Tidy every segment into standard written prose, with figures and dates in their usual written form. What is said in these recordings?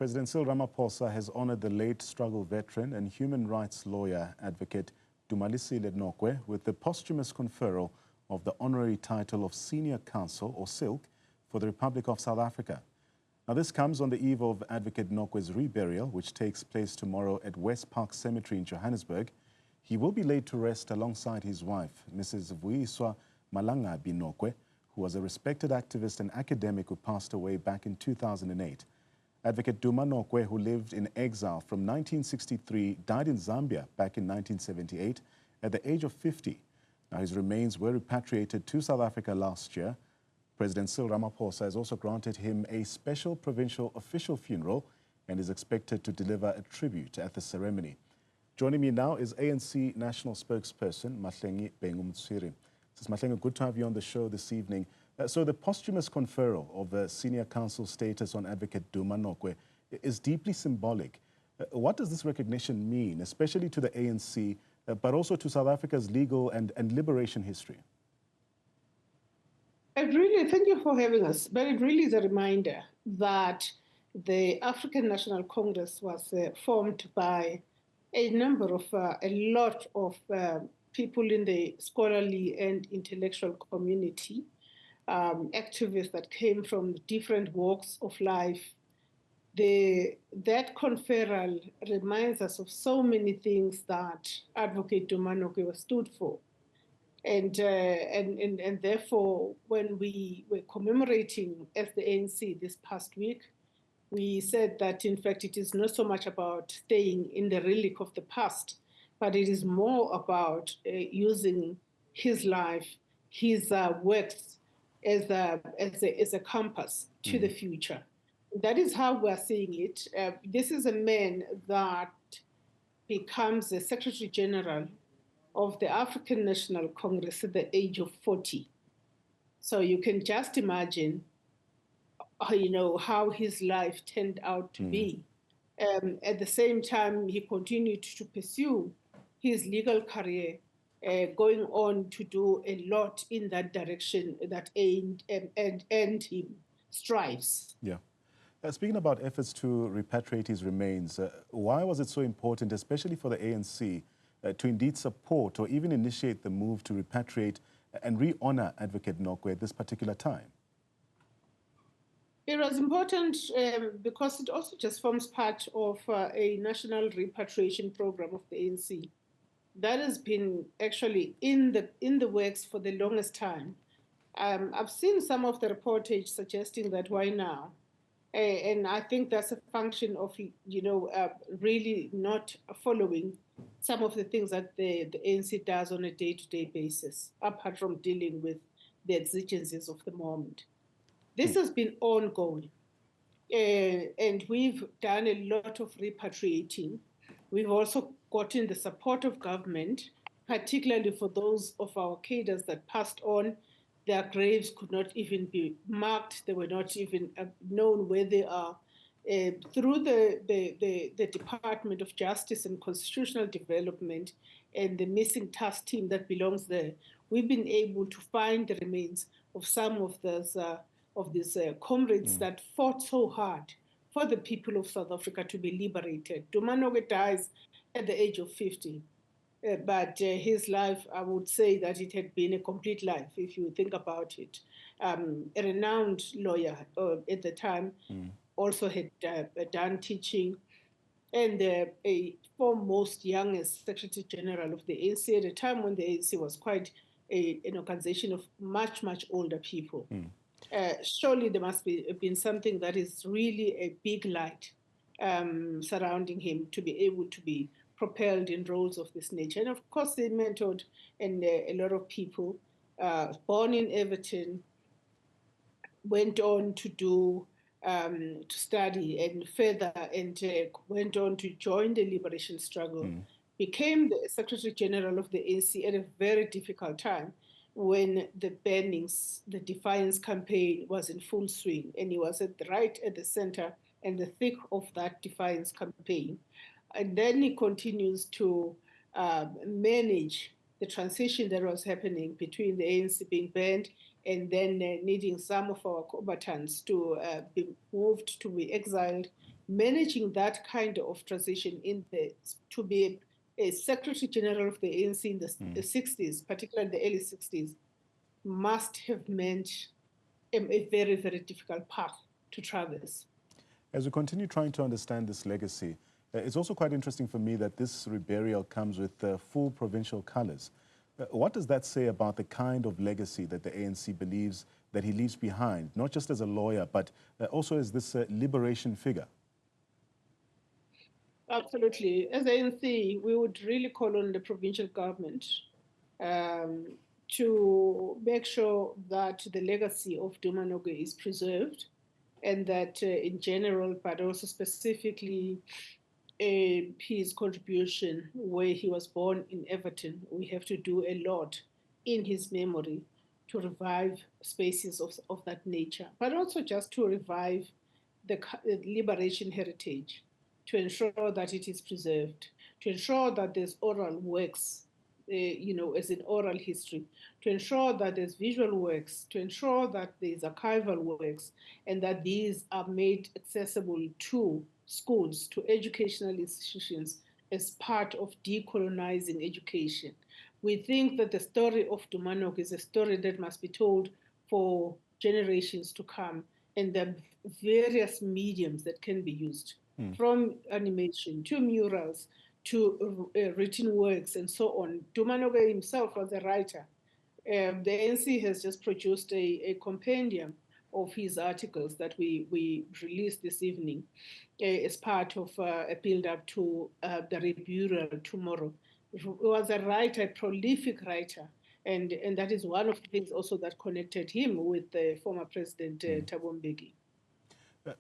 President Cyril Ramaphosa has honored the late struggle veteran and human rights lawyer advocate Dumalisile Nokwe with the posthumous conferral of the honorary title of Senior Counsel, or SILK, for the Republic of South Africa. Now, this comes on the eve of Advocate Nokwe's reburial, which takes place tomorrow at West Park Cemetery in Johannesburg. He will be laid to rest alongside his wife, Mrs. Mahlengi Bhengu-Motsiri, who was a respected activist and academic who passed away back in 2008. Advocate Duma Nokwe, who lived in exile from 1963, died in Zambia back in 1978 at the age of 50. Now, his remains were repatriated to South Africa last year. President Cyril Ramaphosa has also granted him a special provincial official funeral and is expected to deliver a tribute at the ceremony. Joining me now is ANC National Spokesperson Mahlengi Bhengu-Motsiri. Mrs. Mahlengi, good to have you on the show this evening. So the posthumous conferral of the Senior Counsel status on Advocate Duma Nokwe is deeply symbolic. What does this recognition mean, especially to the ANC, but also to South Africa's legal and liberation history? Thank you for having us, but it really is a reminder that the African National Congress was formed by a lot of people in the scholarly and intellectual community, activists that came from different walks of life. That conferral reminds us of so many things that Advocate Duma Nokwe stood for. And therefore, when we were commemorating as the ANC this past week, we said that, in fact, it is not so much about staying in the relic of the past, but it is more about using his life, his works as a compass to the future. That is how we're seeing it. This is a man that becomes the Secretary General of the African National Congress at the age of 40. So you can just imagine, how his life turned out to be. At the same time, he continued to pursue his legal career, going on to do a lot in that direction that earned him stripes. Yeah. Speaking about efforts to repatriate his remains, why was it so important, especially for the ANC, to indeed support or even initiate the move to repatriate and re-honor Advocate Nokwe at this particular time? It was important because it also just forms part of a national repatriation program of the ANC that has been actually in the works for the longest time. I've seen some of the reportage suggesting that why now? And I think that's a function of, really not following some of the things that the ANC does on a day-to-day basis, apart from dealing with the exigencies of the moment. This has been ongoing, and we've done a lot of repatriating. We've also gotten the support of government, particularly for those of our cadres that passed on. Their graves could not even be marked. They were not even known where they are. Through the Department of Justice and Constitutional Development and the missing task team that belongs there, we've been able to find the remains of some of these comrades that fought so hard for the people of South Africa to be liberated. Duma Nokwe dies at the age of 50. But his life, I would say that it had been a complete life, if you think about it. A renowned lawyer at the time also had done teaching, and a foremost youngest Secretary General of the ANC at a time when the ANC was quite an organization of much, much older people. Surely there must have been something that is really a big light surrounding him to be able to be propelled in roles of this nature. And of course, they mentored a lot of people. Born in Everton, went on to do to study and further, and went on to join the liberation struggle. Became the Secretary General of the ANC at a very difficult time when the bannings, the defiance campaign was in full swing, and he was right at the center and the thick of that defiance campaign. And then he continues to manage the transition that was happening between the ANC being banned and then needing some of our combatants to be moved, to be exiled, managing that kind of transition to be a Secretary General of the ANC in the 60s, particularly the early 60s, must have meant a very, very difficult path to traverse. As we continue trying to understand this legacy, it's also quite interesting for me that this reburial comes with full provincial colors. What does that say about the kind of legacy that the ANC believes that he leaves behind, not just as a lawyer, but also as this liberation figure? Absolutely. As ANC, we would really call on the provincial government to make sure that the legacy of Duma Nokwe is preserved, and that in general, but also specifically his contribution where he was born in Everton. We have to do a lot in his memory to revive spaces of that nature, but also just to revive the liberation heritage, to ensure that it is preserved, to ensure that there's oral works, as in oral history, to ensure that there's visual works, to ensure that there's archival works, and that these are made accessible to schools, to educational institutions as part of decolonizing education. We think that the story of Duma Nokwe is a story that must be told for generations to come, and there are various mediums that can be used, from animation to murals to written works and so on. Duma Nokwe himself was a writer. The ANC has just produced a compendium of his articles that we released this evening as part of a build-up to the reburial tomorrow. He was a writer, a prolific writer, and that is one of the things also that connected him with the former President Thabo Mbeki.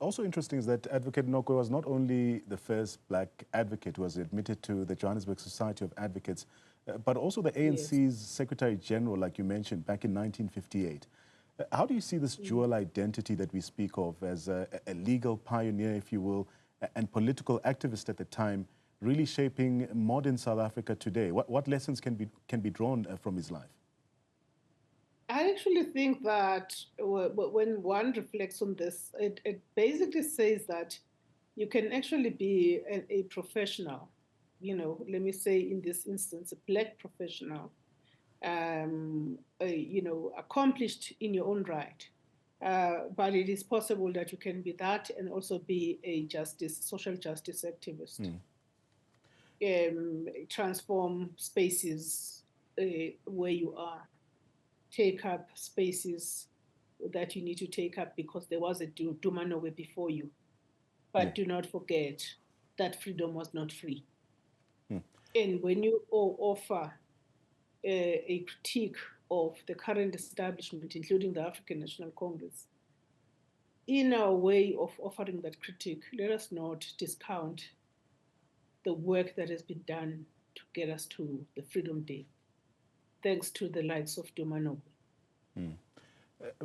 Also interesting is that Advocate Nokwe was not only the first black advocate who was admitted to the Johannesburg Society of Advocates, but also the ANC's Secretary General, like you mentioned, back in 1958. How do you see this dual identity that we speak of as a legal pioneer, if you will, and political activist at the time, really shaping modern South Africa today? What lessons can be drawn from his life? I actually think that when one reflects on this, it basically says that you can actually be a professional, let me say in this instance, a black professional, accomplished in your own right. But it is possible that you can be that and also be a social justice activist. Transform spaces where you are. Take up spaces that you need to take up because there was a Duma Nokwe before you. But do not forget that freedom was not free. And when you offer a critique of the current establishment, including the African National Congress, in our way of offering that critique, let us not discount the work that has been done to get us to the Freedom Day, thanks to the likes of Duma Nokwe.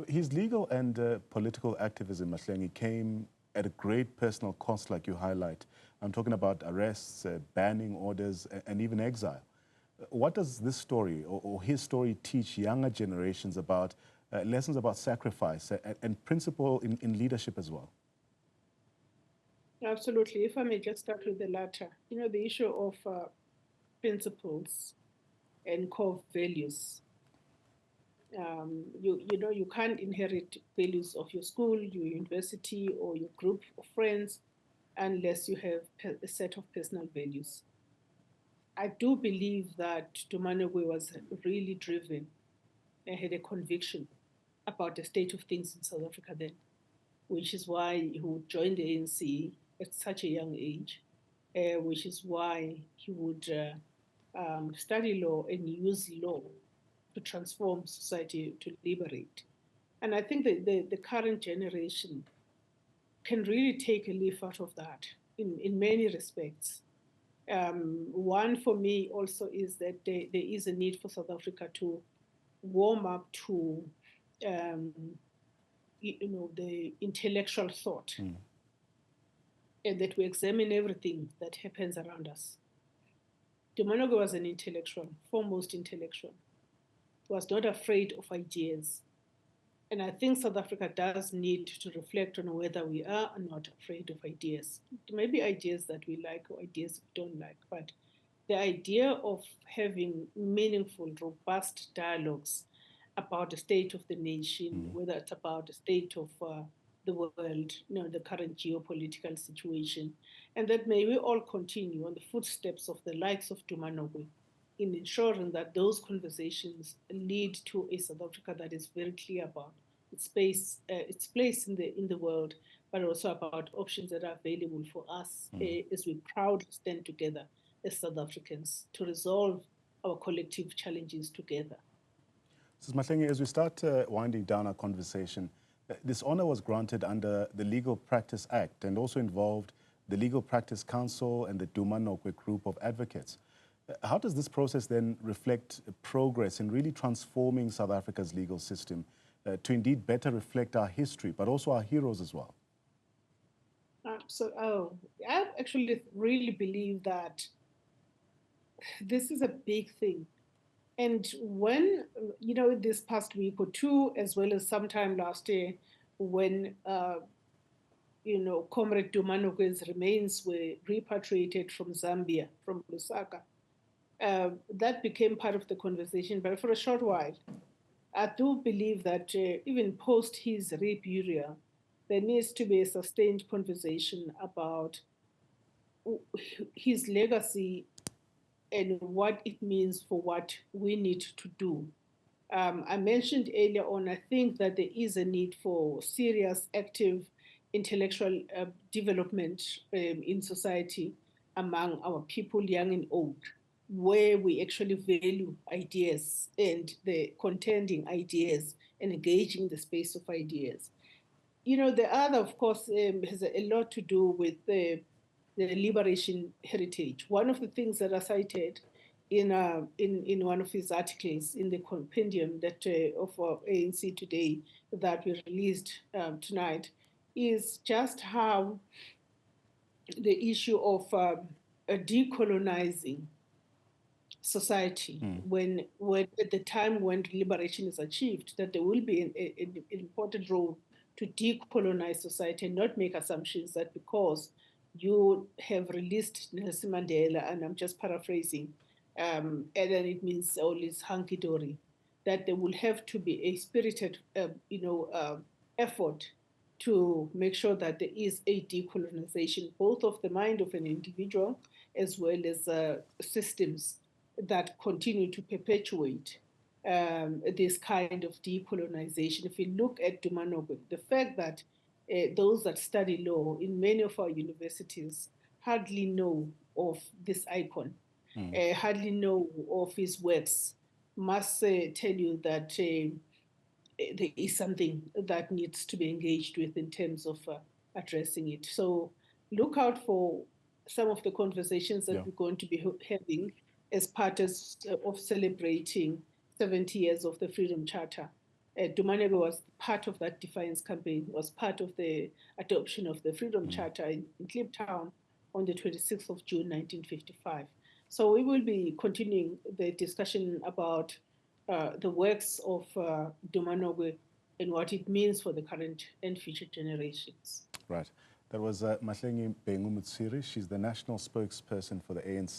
His legal and political activism, Mahlengi, came at a great personal cost, like you highlight. I'm talking about arrests, banning orders, and even exile. What does this story or his story teach younger generations about lessons about sacrifice and principle in leadership as well? Absolutely. If I may just start with the latter, the issue of principles and core values. You can't inherit values of your school, your university, or your group of friends unless you have a set of personal values. I do believe that Duma Nokwe was really driven and had a conviction about the state of things in South Africa then, which is why he would join the ANC at such a young age, which is why he would study law and use law to transform society, to liberate. And I think that the current generation can really take a leaf out of that in many respects. One for me also is that there is a need for South Africa to warm up to the intellectual thought, and that we examine everything that happens around us. Duma Nokwe was an intellectual, foremost intellectual. He was not afraid of ideas. And I think South Africa does need to reflect on whether we are or not afraid of ideas. Maybe ideas that we like or ideas we don't like, but the idea of having meaningful, robust dialogues about the state of the nation, whether it's about the state of the world, the current geopolitical situation, and that may we all continue on the footsteps of the likes of Duma Nokwe in ensuring that those conversations lead to a South Africa that is very clear about its place in the world, but also about options that are available for us as we proudly stand together as South Africans to resolve our collective challenges together. Mrs. Mahlengi, as we start winding down our conversation, this honor was granted under the Legal Practice Act and also involved the Legal Practice Council and the Duma Nokwe group of advocates. How does this process then reflect progress in really transforming South Africa's legal system to indeed better reflect our history, but also our heroes as well? I actually really believe that this is a big thing. And when, this past week or two, as well as sometime last year, when, Comrade Duma Nokwe's remains were repatriated from Zambia, from Lusaka, that became part of the conversation, but for a short while. I do believe that even post his reburial, there needs to be a sustained conversation about his legacy and what it means for what we need to do. I mentioned earlier on, I think that there is a need for serious, active intellectual development in society among our people, young and old, where we actually value ideas and the contending ideas and engaging the space of ideas. The other, of course, has a lot to do with the liberation heritage. One of the things that are cited in one of his articles in the compendium that of ANC Today that we released tonight is just how the issue of decolonizing society, when at the time when liberation is achieved, that there will be an important role to decolonize society and not make assumptions that because you have released Nelson Mandela, and I'm just paraphrasing, and then it means all is hunky-dory, that there will have to be a spirited, effort to make sure that there is a decolonization, both of the mind of an individual as well as systems that continue to perpetuate this kind of decolonization. If you look at Duma Nokwe, the fact that those that study law in many of our universities hardly know of this icon, hardly know of his works, must tell you that there is something that needs to be engaged with in terms of addressing it. So look out for some of the conversations that we're going to be having as part of celebrating 70 years of the Freedom Charter. Duma Nokwe was part of that defiance campaign, was part of the adoption of the Freedom Charter in Kliptown on the 26th of June, 1955. So we will be continuing the discussion about the works of Duma Nokwe and what it means for the current and future generations. Right. That was Mahlengi Bhengu-Motsiri. She's the national spokesperson for the ANC.